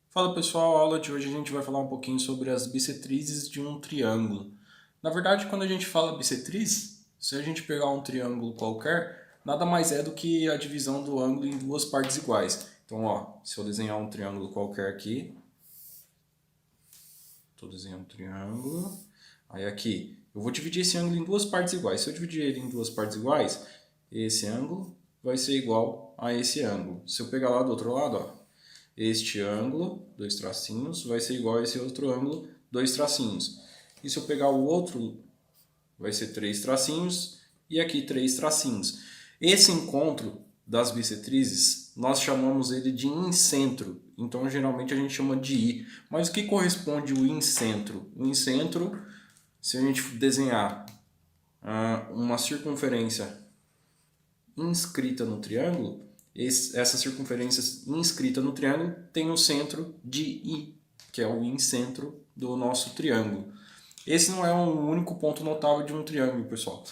Fala pessoal, a aula de hoje a gente vai falar um pouquinho sobre as bissetrizes de um triângulo. Na verdade, quando a gente fala bissetriz, se a gente pegar um triângulo qualquer, nada mais é do que a divisão do ângulo em duas partes iguais. Então, ó, se eu desenhar um triângulo qualquer aqui, estou desenhando um triângulo, aí aqui, eu vou dividir esse ângulo em duas partes iguais. Se eu dividir ele em duas partes iguais, esse ângulo vai ser igual a esse ângulo. Se eu pegar lá do outro lado, ó, este ângulo, dois tracinhos, vai ser igual a esse outro ângulo, dois tracinhos. E se eu pegar o outro, vai ser três tracinhos e aqui três tracinhos. Esse encontro das bissetrizes, nós chamamos ele de incentro. Então, geralmente a gente chama de I. Mas o que corresponde o incentro? O incentro, se a gente desenhar uma circunferência inscrita no triângulo, essa circunferência inscrita no triângulo tem o centro de I, que é o incentro do nosso triângulo. Esse não é um único ponto notável de um triângulo, pessoal.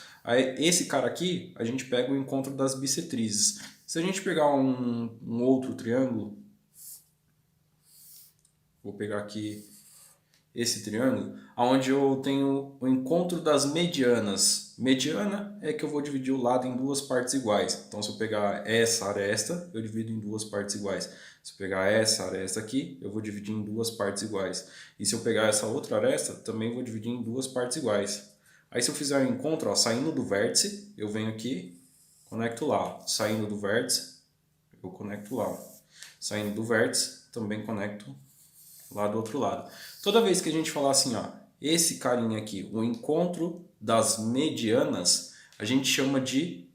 Esse cara aqui, a gente pega o encontro das bissetrizes. Se a gente pegar um outro triângulo, vou pegar aqui esse triângulo, onde eu tenho o encontro das medianas. Mediana é que eu vou dividir o lado em duas partes iguais. Então, se eu pegar essa aresta, eu divido em duas partes iguais. Se eu pegar essa aresta aqui, eu vou dividir em duas partes iguais. E se eu pegar essa outra aresta, também vou dividir em duas partes iguais. Aí, se eu fizer o encontro, ó, saindo do vértice, eu venho aqui, conecto lá. Saindo do vértice, eu conecto lá. Saindo do vértice, também conecto lá do outro lado. Toda vez que a gente falar assim, ó, esse carinha aqui, o encontro das medianas, a gente chama de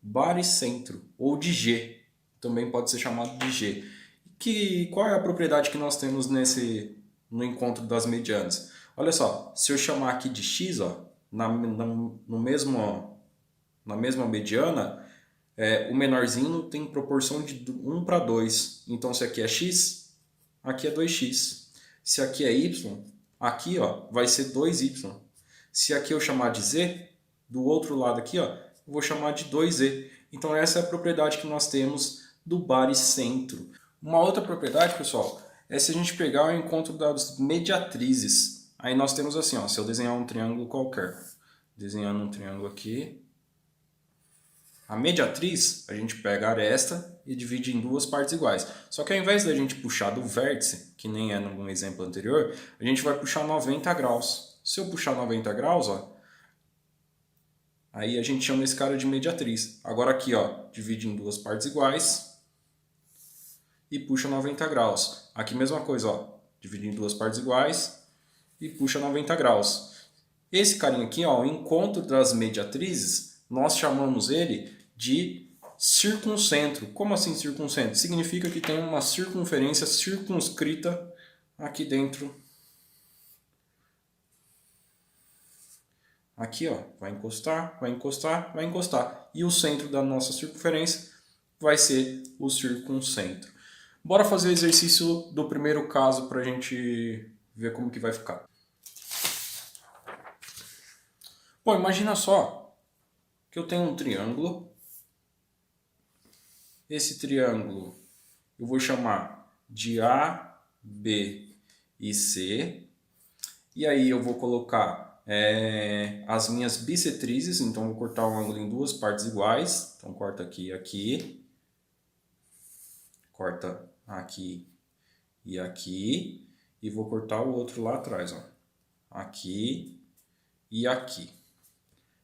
baricentro ou de G. Também pode ser chamado de G. Qual é a propriedade que nós temos no encontro das medianas? Olha só, se eu chamar aqui de X, ó, no mesmo, na mesma mediana, o menorzinho tem proporção de 1 para 2. Então, se aqui é X, aqui é 2x. Se aqui é y, aqui ó, vai ser 2y. Se aqui eu chamar de z, do outro lado aqui ó, eu vou chamar de 2z. Então essa é a propriedade que nós temos do baricentro. Uma outra propriedade, pessoal, é se a gente pegar o encontro das mediatrizes. Aí nós temos assim, ó, se eu desenhar um triângulo qualquer, desenhando um triângulo aqui, a mediatriz, a gente pega a aresta e divide em duas partes iguais. Só que ao invés da gente puxar do vértice, que nem é no exemplo anterior, a gente vai puxar 90 graus. Se eu puxar 90 graus, ó, aí a gente chama esse cara de mediatriz. Agora aqui, ó, divide em duas partes iguais e puxa 90 graus. Aqui mesma coisa, ó, divide em duas partes iguais e puxa 90 graus. Esse carinha aqui, ó, o encontro das mediatrizes, nós chamamos ele de circuncentro. Como assim circuncentro? Significa que tem uma circunferência circunscrita aqui dentro. Aqui, ó, vai encostar, vai encostar, vai encostar. E o centro da nossa circunferência vai ser o circuncentro. Bora fazer o exercício do primeiro caso para a gente ver como que vai ficar. Bom, imagina só que eu tenho um triângulo. Esse triângulo eu vou chamar de A, B e C. E aí eu vou colocar as minhas bissetrizes. Então eu vou cortar o ângulo em duas partes iguais. Então corta aqui e aqui. Corta aqui e aqui. E vou cortar o outro lá atrás, ó. Aqui e aqui.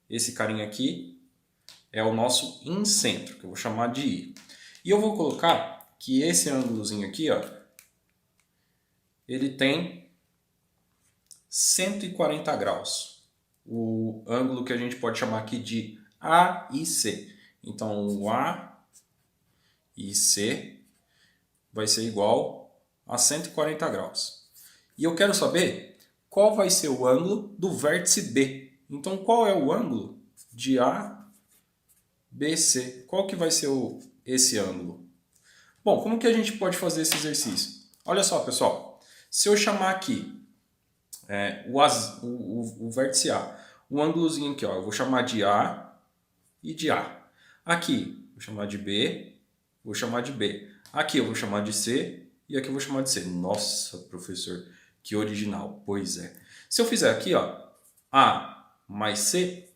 Esse carinha aqui é o nosso incentro, que eu vou chamar de I. E eu vou colocar que esse ângulozinho aqui, ó, ele tem 140 graus. O ângulo que a gente pode chamar aqui de A e C. Então, o A e C vai ser igual a 140 graus. E eu quero saber qual vai ser o ângulo do vértice B. Então, qual é o ângulo de A, B, C? Qual que vai ser esse ângulo? Bom, como que a gente pode fazer esse exercício? Olha só, pessoal. Se eu chamar aqui o vértice A, um ângulozinho aqui, ó, eu vou chamar de A e de A. Aqui, vou chamar de B, vou chamar de B. Aqui eu vou chamar de C e aqui eu vou chamar de C. Nossa, professor, que original. Pois é. Se eu fizer aqui, ó, A mais C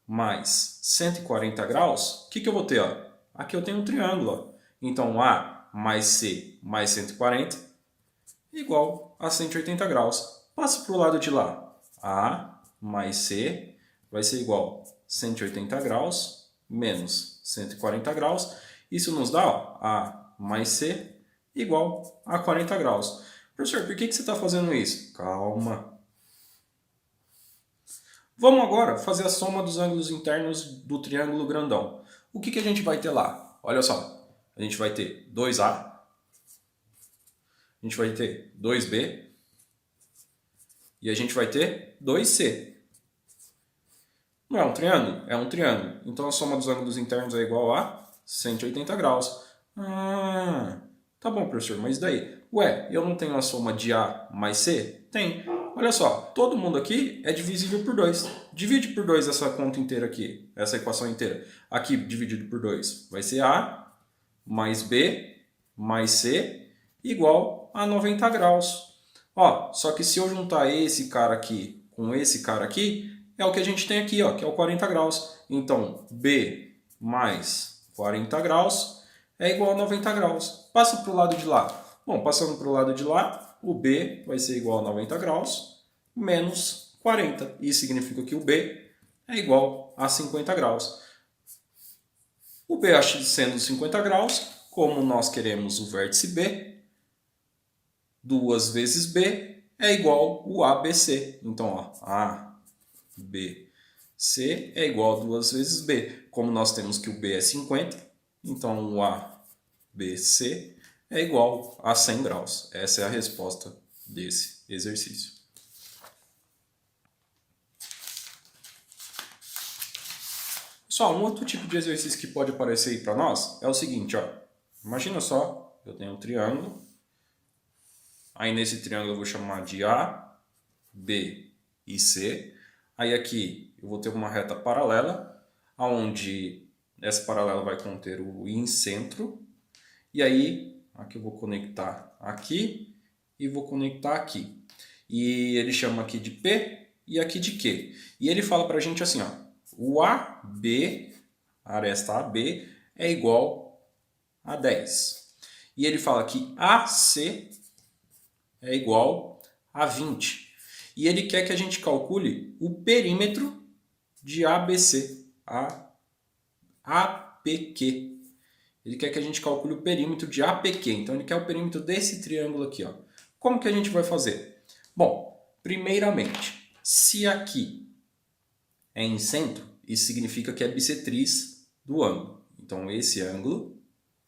mais 140 graus, o que eu vou ter? Ó? Aqui eu tenho um triângulo. Ó. Então, A mais C mais 140 igual a 180 graus. Passa para o lado de lá. A mais C vai ser igual a 180 graus menos 140 graus. Isso nos dá ó, A mais C igual a 40 graus. Professor, por que você está fazendo isso? Calma. Vamos agora fazer a soma dos ângulos internos do triângulo grandão. O que a gente vai ter lá? Olha só, a gente vai ter 2A, a gente vai ter 2B e a gente vai ter 2C. Não é um triângulo? É um triângulo. Então a soma dos ângulos internos é igual a 180 graus. Ah, tá bom, professor, mas daí? Ué, eu não tenho a soma de A mais C? Tem. Olha só, todo mundo aqui é divisível por 2. Divide por 2 essa conta inteira aqui, essa equação inteira. Aqui, dividido por 2, vai ser A mais B mais C igual a 90 graus. Ó, só que se eu juntar esse cara aqui com esse cara aqui, é o que a gente tem aqui, ó, que é o 40 graus. Então, B mais 40 graus é igual a 90 graus. Passa para o lado de lá. Bom, passando para o lado de lá, o B vai ser igual a 90 graus menos 40. Isso significa que o B é igual a 50 graus. O B sendo 50 graus, como nós queremos o vértice B, 2 vezes B é igual o ABC. Então, ó, ABC é igual a 2 vezes B. Como nós temos que o B é 50, então o ABC é igual a 100 graus. Essa é a resposta desse exercício. Pessoal, um outro tipo de exercício que pode aparecer aí para nós é o seguinte, ó. Imagina só, eu tenho um triângulo. Aí nesse triângulo eu vou chamar de A, B e C. Aí aqui eu vou ter uma reta paralela, onde essa paralela vai conter o incentro. E aí, aqui eu vou conectar aqui e vou conectar aqui. E ele chama aqui de P e aqui de Q. E ele fala pra gente assim, ó, o AB, a aresta AB, é igual a 10. E ele fala que AC é igual a 20. E ele quer que a gente calcule o perímetro de ABC, APQ. Ele quer que a gente calcule o perímetro de APQ. Então, ele quer o perímetro desse triângulo aqui. Ó. Como que a gente vai fazer? Bom, primeiramente, se aqui é em centro, isso significa que é bissetriz do ângulo. Então, esse ângulo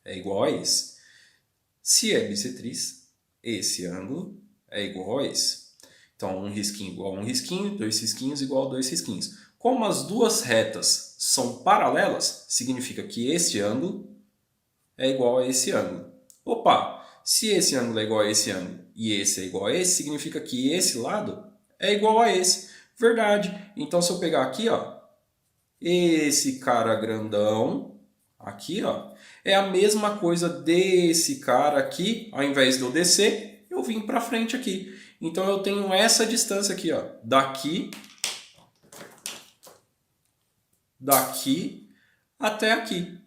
é igual a esse. Se é bissetriz, esse ângulo é igual a esse. Então, um risquinho igual a um risquinho, dois risquinhos igual a dois risquinhos. Como as duas retas são paralelas, significa que esse ângulo é igual a esse ângulo. Opa, se esse ângulo é igual a esse ângulo e esse é igual a esse, significa que esse lado é igual a esse. Verdade. Então, se eu pegar aqui, ó, esse cara grandão, aqui, ó, é a mesma coisa desse cara aqui, ao invés de eu descer, eu vim para frente aqui. Então, eu tenho essa distância aqui, ó, daqui até aqui.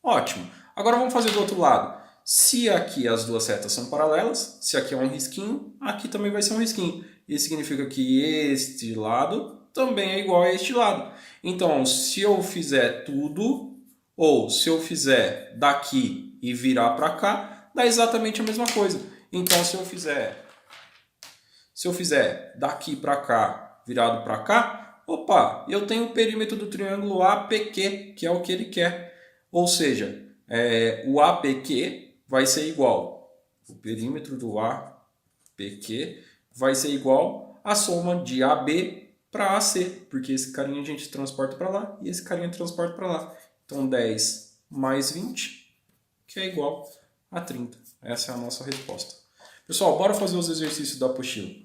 Ótimo. Agora vamos fazer do outro lado. Se aqui as duas retas são paralelas, se aqui é um risquinho, aqui também vai ser um risquinho. Isso significa que este lado também é igual a este lado. Então, se eu fizer tudo, ou se eu fizer daqui e virar para cá, dá exatamente a mesma coisa. Então, se eu fizer daqui para cá, virado para cá, opa, eu tenho o perímetro do triângulo APQ, que é o que ele quer. Ou seja, o APQ vai ser igual, o perímetro do APQ vai ser igual à soma de AB para AC, porque esse carinha a gente transporta para lá e esse carinha transporta para lá. Então 10 mais 20, que é igual a 30. Essa é a nossa resposta. Pessoal, bora fazer os exercícios da apostila.